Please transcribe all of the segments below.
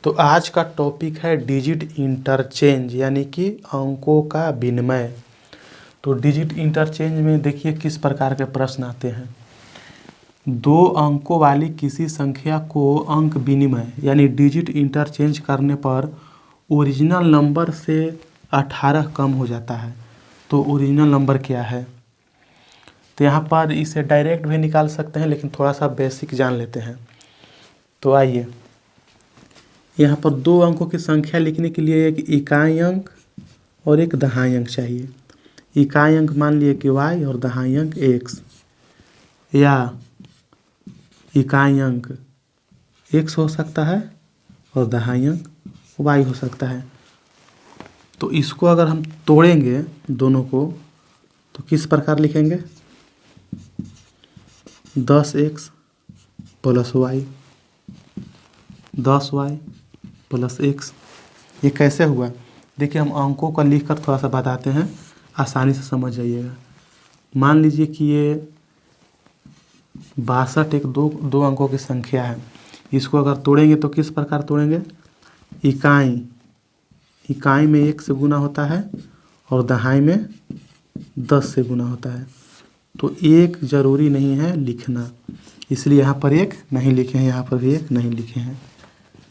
तो आज का टॉपिक है डिजिट इंटरचेंज यानी कि अंकों का विनिमय। तो डिजिट इंटरचेंज में देखिए किस प्रकार के प्रश्न आते हैं। दो अंकों वाली किसी संख्या को अंक विनिमय यानी डिजिट इंटरचेंज करने पर ओरिजिनल नंबर से 18 कम हो जाता है। तो ओरिजिनल नंबर क्या है? तो यहाँ पर इसे डायरेक्ट भी निकाल सकते हैं, लेकिन थोड़ा सा बेसिक जान लेते हैं। तो आइए, यहाँ पर दो अंकों की संख्या लिखने के लिए एक इकाई अंक और एक दहाई अंक चाहिए। इकाई अंक मान लिए कि y और दहाई अंक x, या इकाई अंक x हो सकता है और दहाई अंक y हो सकता है। तो इसको अगर हम तोड़ेंगे दोनों को तो किस प्रकार लिखेंगे? 10x plus y, 10y plus x। ये कैसे हुआ? देखिए, हम अंकों का लिखकर थोड़ा सा बताते हैं, आसानी से समझ जाइएगा। मान लीजिए कि ये 62 एक दो अंकों की संख्या है। इसको अगर तोड़ेंगे तो किस प्रकार तोड़ेंगे? इकाई में 1 से गुना होता है और दहाई में 10 से गुना होता है। तो एक ज़रूरी नहीं है लिखना, इसलिए यहाँ पर एक नहीं लिखे हैं, यहाँ पर भी एक नहीं लिखे हैं।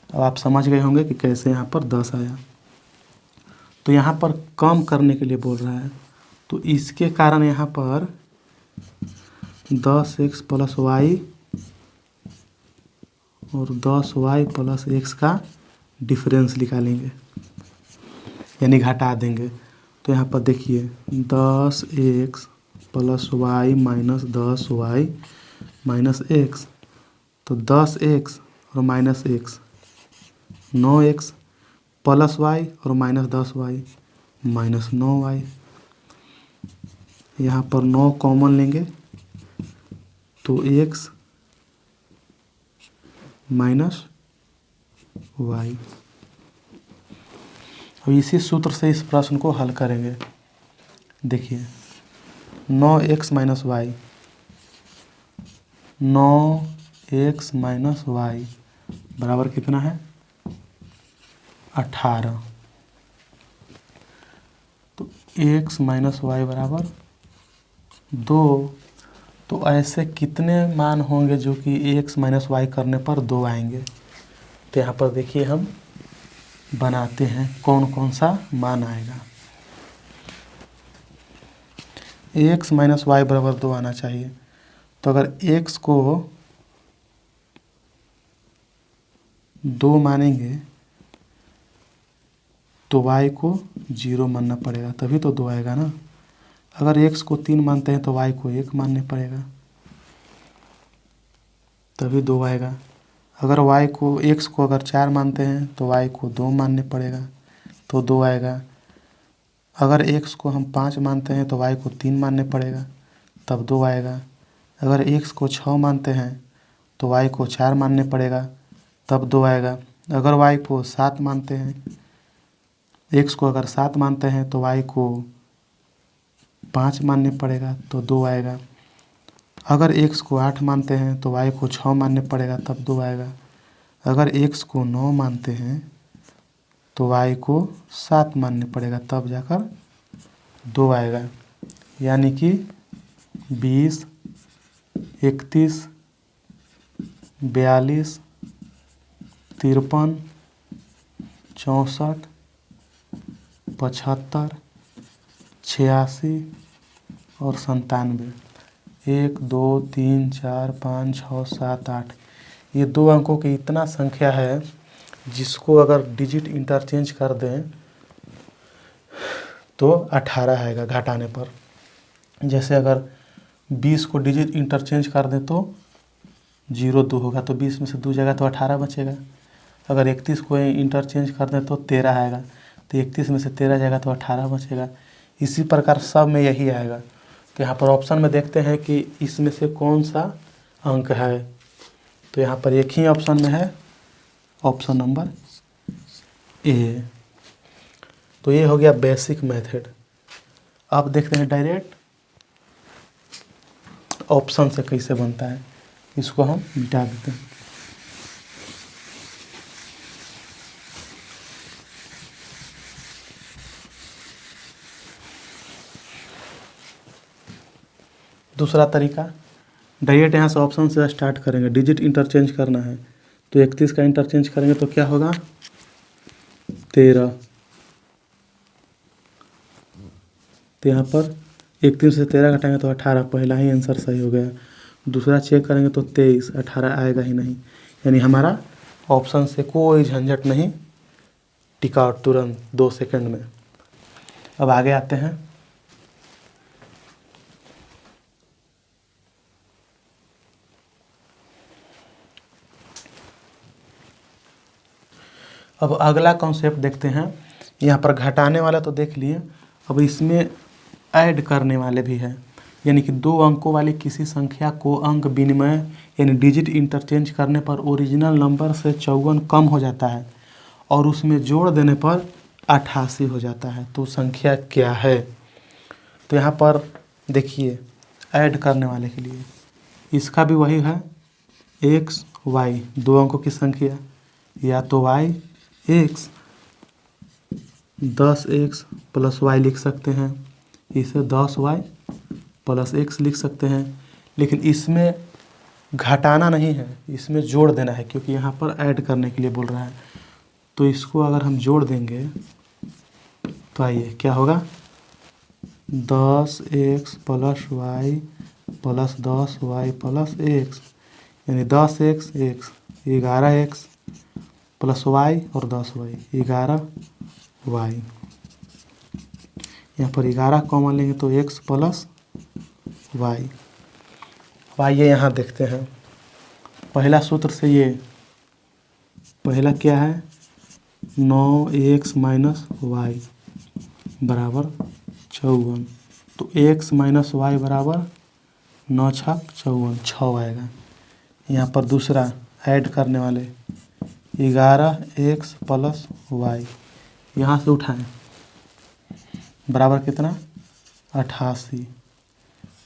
अब आप समझ गए होंगे कि कैसे यहाँ पर 10 आया। तो यहाँ पर कम करने के लिए बोल रहा है, तो इसके कारण यहाँ पर 10x प्लस वाई और 10y प्लस x का डिफरेंस निकालेंगे यानी घटा देंगे। तो यहाँ पर देखिए 10x plus y minus 10y minus x, तो 10x और minus x 9x plus y और माइनस 10y माइनस 9y। यहाँ पर 9 कॉमन लेंगे तो x माइनस y। अब इसी सूत्र से इस प्रश्न को हल करेंगे। देखिए 9x minus y, 9x minus y बराबर कितना है? 18। तो x माइनस y बराबर 2। तो ऐसे कितने मान होंगे जो कि x माइनस y करने पर 2 आएंगे? तो यहाँ पर देखिए हम बनाते हैं कौन कौन सा मान आएगा। x माइनस y बराबर 2 आना चाहिए। तो अगर x को 2 मानेंगे तो y को 0 मानना पड़ेगा, तभी तो 2 आएगा ना। अगर x को 3 मानते हैं तो y को 1 मानने पड़ेगा, तभी 2 आएगा। अगर x को अगर 4 मानते हैं तो y को 2 मानने पड़ेगा, तो 2 आएगा। अगर x को हम 5 मानते हैं तो y को 3 मानने पड़ेगा, तब 2 आएगा। अगर x को 6 मानते हैं तो y को 4 मानने पड़ेगा, तब 2 आएगा। अगर y को 7 मानते हैं, x को अगर 7 मानते हैं तो y को 5 मानने पड़ेगा, तो 2 आएगा। अगर x को 8 मानते हैं तो y को 6 मानने पड़ेगा, तब 2 आएगा। अगर x को 9 मानते हैं तो y को 7 मानने पड़ेगा, तब जाकर 2 आएगा। यानी कि 20, 31, 42, 53, 64, 75, 86 और 97। 1 2 3 4 5 6 7 8, ये 2 अंकों की इतना संख्या है जिसको अगर डिजिट इंटरचेंज कर दें तो 18 आएगा घटाने पर। जैसे अगर 20 को डिजिट इंटरचेंज कर दें तो 0 2 होगा, तो 20 में से 2 जाएगा तो 18 बचेगा। अगर 31 को इंटरचेंज कर दें तो 13 आएगा, तो 31 में से 13 जाएगा तो 18 बचेगा। इसी प्रकार सब में यही आएगा। तो यहाँ पर ऑप्शन में देखते हैं कि इसमें से कौन सा अंक है। तो यहाँ पर एक ही ऑप्शन में है, ऑप्शन नंबर ए। तो ये हो गया बेसिक मेथड। अब देखते हैं डायरेक्ट ऑप्शन से कैसे बनता है। इसको हम मिटा देते हैं। दूसरा तरीका, डायरेक्ट यहाँ से ऑप्शन से स्टार्ट करेंगे, डिजिट इंटरचेंज करना है तो 31 का इंटरचेंज करेंगे तो क्या होगा 13। तो यहाँ पर 31 से 13 घटाएंगे तो 18, पहला ही आंसर सही हो गया। दूसरा चेक करेंगे तो 23, 18 आएगा ही नहीं, यानी हमारा ऑप्शन से कोई झंझट नहीं, टिक आउट तुरंत 2 सेकंड में। अब आगे आते हैं। अब अगला कॉन्सेप्ट देखते हैं। यहाँ पर घटाने वाला तो देख लिए, अब इसमें ऐड करने वाले भी हैं, यानी कि 2 अंकों वाली किसी संख्या को अंक विनिमय यानी डिजिट इंटरचेंज करने पर ओरिजिनल नंबर से 54 कम हो जाता है और उसमें जोड़ देने पर 88 हो जाता है, तो संख्या क्या है। तो यहाँ पर देखिए ऐड करने वाले के लिए इसका भी वही है, एक्स वाई, 2 अंकों की संख्या, या तो Y x 10x plus Y लिख सकते हैं, इसे 10y प्लस x लिख सकते हैं। लेकिन इसमें घटाना नहीं है, इसमें जोड़ देना है, क्योंकि यहाँ पर ऐड करने के लिए बोल रहा है। तो इसको अगर हम जोड़ देंगे तो आइए क्या होगा, 10x plus y plus 10y plus x, यानी 10x x 11x plus y और 10y 11y। यहाँ पर 11 कॉमन लेंगे तो x प्लस वाई। अब आइए यहाँ देखते हैं, पहला सूत्र से ये पहला क्या है, 9x माइनस वाई बराबर 54, तो x माइनस वाई बराबर 9 छक 54, 6 आएगा। यहाँ पर दूसरा ऐड करने वाले 11x प्लस वाई, यहाँ से उठाएं बराबर कितना 88,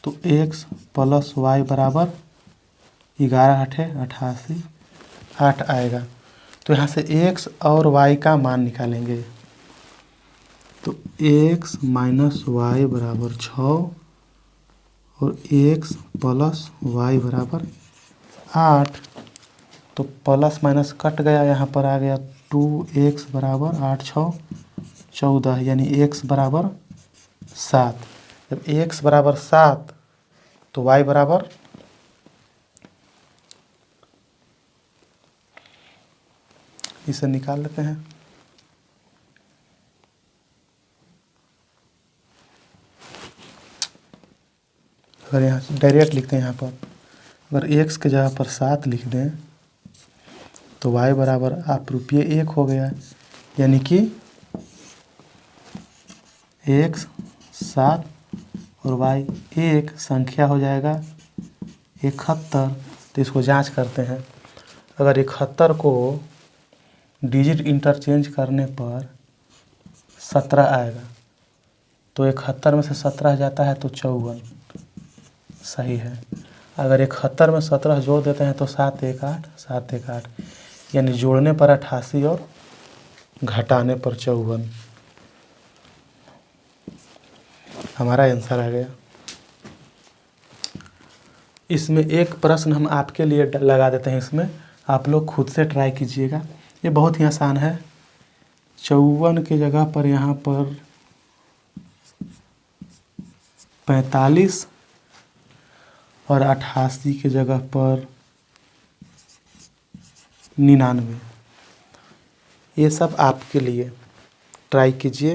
तो x प्लस वाई बराबर 11 8 88, 8 आएगा। तो यहाँ से x और y का मान निकालेंगे, तो x माइनस वाई बराबर 6 और x प्लस वाई बराबर 8, तो प्लस माइनस कट गया, यहाँ पर आ गया 2x बराबर 8 6 14, यानी x बराबर 7। जब x बराबर 7 तो y बराबर इसे निकाल लेते हैं। अगर यहाँ से डायरेक्ट लिखते हैं, यहाँ पर अगर x के जगह पर 7 लिख दें तो y बराबर आप रुपये 1 हो गया, यानी कि x 7 और y 1 संख्या हो जाएगा 71। तो इसको जांच करते हैं, अगर 71 को डिजिट इंटरचेंज करने पर 17 आएगा, तो 71 में से 17 जाता है तो 54 सही है। अगर 71 में 17 जोड़ देते हैं तो 7 1 8, 7 1 8, यानी जोड़ने पर 88 और घटाने पर 54, हमारा आंसर आ गया। इसमें एक प्रश्न हम आपके लिए लगा देते हैं, इसमें आप लोग खुद से ट्राई कीजिएगा, ये बहुत ही आसान है। 54 की जगह पर यहाँ पर 45 और 88 की जगह पर 99, ये सब आपके लिए ट्राई कीजिए।